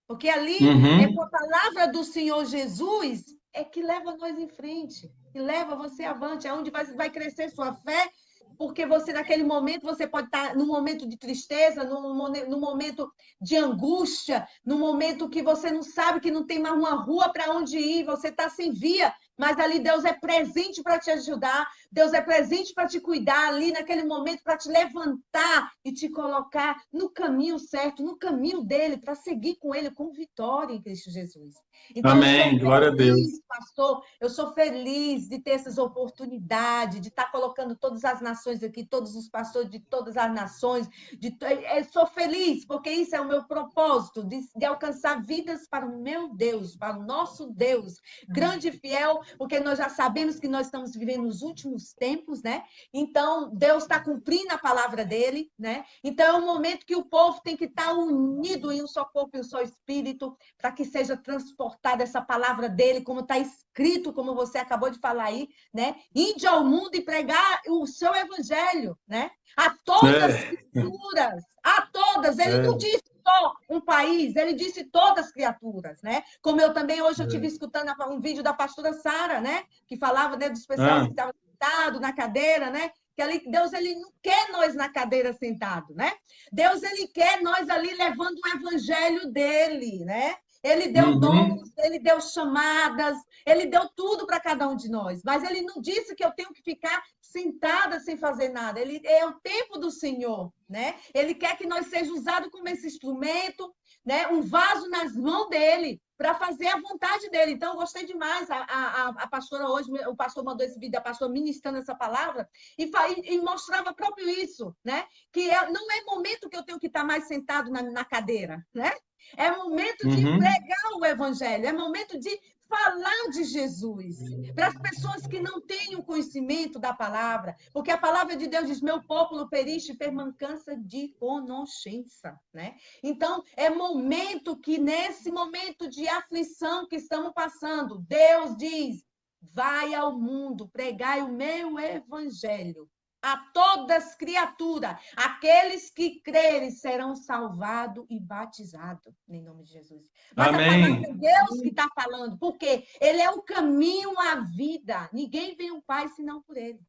Porque ali é com a palavra do Senhor Jesus é que leva nós em frente, que leva você avante, é onde vai crescer sua fé, porque você, naquele momento, você pode estar num momento de tristeza, num momento de angústia, num momento que você não sabe, que não tem mais uma rua para onde ir, você está sem via, mas ali Deus é presente para te ajudar, Deus é presente para te cuidar ali naquele momento, para te levantar e te colocar no caminho certo, no caminho dele, para seguir com ele com vitória em Cristo Jesus. Então, eu sou Amém. Glória a Deus. feliz, pastor, eu sou feliz de ter essas oportunidades, de estar colocando todas as nações aqui, todos os pastores de todas as nações. Eu sou feliz, porque isso é o meu propósito, de alcançar vidas para o meu Deus, para o nosso Deus, grande e fiel, porque nós já sabemos que nós estamos vivendo nos últimos tempos, né? Então, Deus está cumprindo a palavra dele, né? Então, é um momento que o povo tem que estar unido em um só corpo e um só espírito, para que seja transportada essa palavra dele, como está escrito, como você acabou de falar aí, né? Ide ao mundo e pregar o seu evangelho, né? A todas as criaturas, a todas. Ele não disse só um país, ele disse todas as criaturas, né? Como eu também hoje eu tive escutando um vídeo da pastora Sara, né? Que falava, né, dos pessoal que estavam sentados na cadeira, né? Que ali, Deus, ele não quer nós na cadeira sentado, né? Deus, ele quer nós ali levando o evangelho dele, né? Ele deu dons, ele deu chamadas, ele deu tudo para cada um de nós. Mas ele não disse que eu tenho que ficar sentada sem fazer nada. Ele é o tempo do Senhor, né? Ele quer que nós sejamos usados como esse instrumento, né? Um vaso nas mãos dele, para fazer a vontade dele. Então, eu gostei demais. A pastora hoje, o pastor mandou esse vídeo, a pastora ministrando essa palavra, e mostrava próprio isso, né? Que não é momento que eu tenho que estar mais sentado na cadeira, né? É momento de pregar o evangelho, é momento de falar de Jesus para as pessoas que não têm o conhecimento da palavra, porque a palavra de Deus diz: meu povo periche per mancança de conhecência, né? Então, é momento que, nesse momento de aflição que estamos passando, Deus diz: vai ao mundo, pregai o meu evangelho a todas criaturas. Aqueles que crerem serão salvados e batizados, em nome de Jesus. Mas a palavra é Deus que está falando, porque ele é o caminho à vida. Ninguém vem ao Pai senão por ele.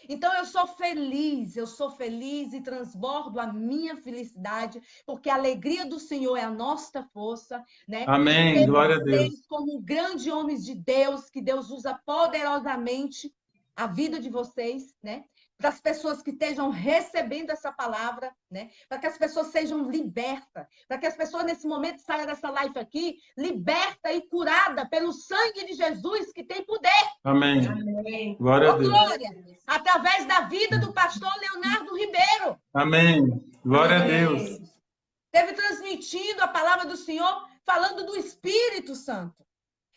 Então, eu sou feliz e transbordo a minha felicidade, porque a alegria do Senhor é a nossa força, né? Amém. Glória a Deus. Vocês, como grandes homens de Deus, que Deus usa poderosamente a vida de vocês, né? Para as pessoas que estejam recebendo essa palavra, né? Para que as pessoas sejam libertas, para que as pessoas nesse momento saiam dessa live aqui liberta e curada pelo sangue de Jesus que tem poder. Amém. Amém. Glória a Deus. Glória, através da vida do pastor Leonardo Ribeiro. Amém. Glória Amém. a Deus. Esteve transmitindo a palavra do Senhor, falando do Espírito Santo.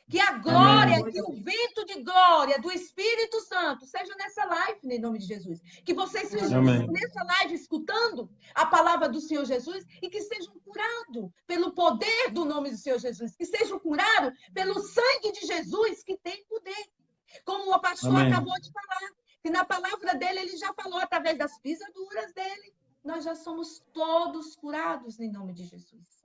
Que a glória, Amém. que o vento de glória do Espírito Santo seja nessa live, em nome de Jesus. Que vocês sejam nessa live escutando a palavra do Senhor Jesus e que sejam curados pelo poder do nome do Senhor Jesus. Que sejam curados pelo sangue de Jesus que tem poder. Como o pastor acabou de falar, que na palavra dele ele já falou através das pisaduras dele. Nós já somos todos curados em nome de Jesus.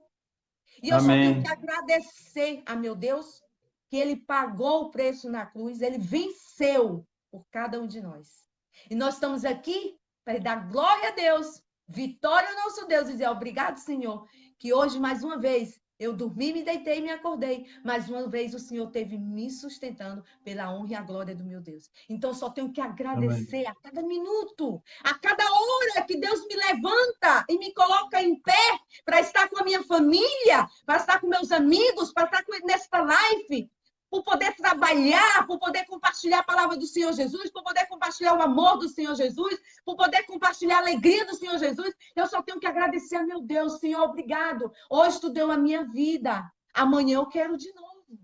E eu só tenho Amém. que agradecer a meu Deus que ele pagou o preço na cruz, ele venceu por cada um de nós. E nós estamos aqui para dar glória a Deus, vitória ao nosso Deus, e dizer obrigado, Senhor, que hoje, mais uma vez, eu dormi, me deitei e me acordei. Mais uma vez, o Senhor teve me sustentando pela honra e a glória do meu Deus. Então, eu só tenho que agradecer a cada minuto, a cada hora que Deus me levanta e me coloca em pé para estar com a minha família, para estar com meus amigos, para estar nesta live, por poder trabalhar, por poder compartilhar a palavra do Senhor Jesus, por poder compartilhar o amor do Senhor Jesus, por poder compartilhar a alegria do Senhor Jesus. Eu só tenho que agradecer a meu Deus. Senhor, obrigado. Hoje tu deu a minha vida. Amanhã eu quero de novo.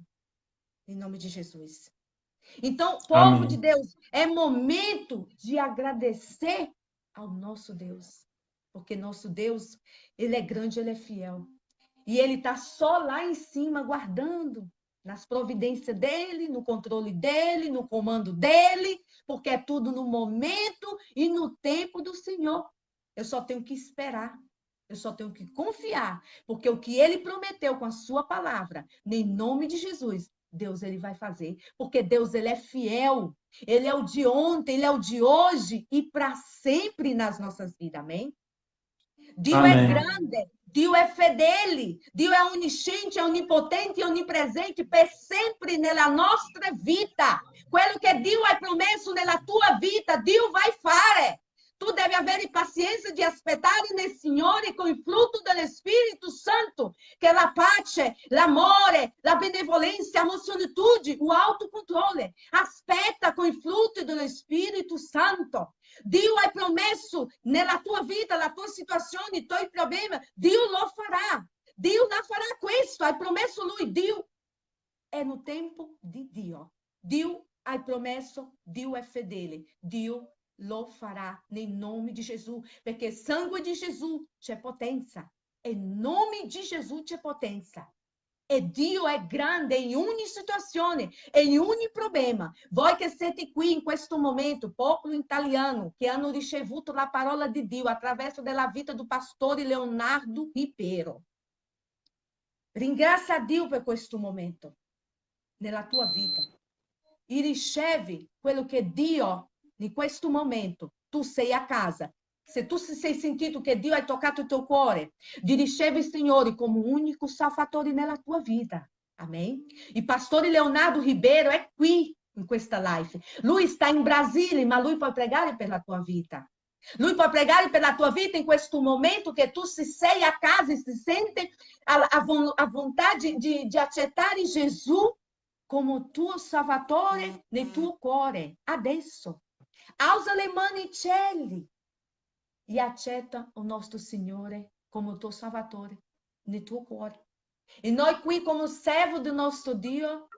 Em nome de Jesus. Então, povo Amém. de Deus, é momento de agradecer ao nosso Deus. Porque nosso Deus, ele é grande, ele é fiel. E ele está só lá em cima, guardando nas providências dele, no controle dele, no comando dele, porque é tudo no momento e no tempo do Senhor. Eu só tenho que esperar, eu só tenho que confiar, porque o que ele prometeu com a sua palavra, em nome de Jesus, Deus ele vai fazer, porque Deus ele é fiel, ele é o de ontem, ele é o de hoje e para sempre nas nossas vidas, amém? Dio é Amém. grande, Dio é fedele, Dio é onisciente, é onipotente e onipresente per sempre nella nostra vita. Quello che Dio ha promesso nella tua vita, Dio vai fare. Tu devi avere pazienza di aspettare nel Signore con il frutto dell'Spirito Santo, che è la pace, l'amore, la benevolenza, la solitude, o autocontrole. Aspetta con il frutto dello Spirito Santo. Dio ha promesso nella tua vita, la tua situazione, i tuoi problemi, Dio lo farà. Dio non farà questo, ha promesso lui. Dio è no tempo di Dio. Dio ha promesso, Dio è fedele. Dio lo farà nel nome di Gesù, perché il sangue di Gesù c'è potenza. E il nome di Gesù c'è potenza. E Dio è grande in ogni situazione, in ogni problema. Voi che siete qui in questo momento, popolo italiano, che hanno ricevuto la parola di Dio attraverso della vita do pastore Leonardo Ribeiro. Ringrazia Dio per questo momento nella tua vita. E riceve quello che Dio, in questo momento, tu sei a casa. Se tu sei sentito che Dio ha toccato il tuo cuore, di ricevere il Signore come unico salvatore nella tua vita. Amém? Il pastore Leonardo Ribeiro è qui in questa live. Lui sta in Brasile, ma lui può pregare per la tua vita. Lui può pregare per la tua vita in questo momento che tu sei a casa e si sente a vontade di accettare Gesù come tuo salvatore nel tuo cuore. Adesso. Alza le mani in cieli e accetta o nostro Signore come tuo salvatore nel tuo cuore. E noi qui come servo do nostro Dio,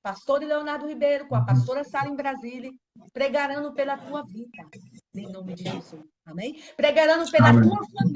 pastore Leonardo Ribeiro, com a pastora Sara em Brasília, pregarando pela tua vida, em nome de Jesus. Amém? Pregarando pela tua família.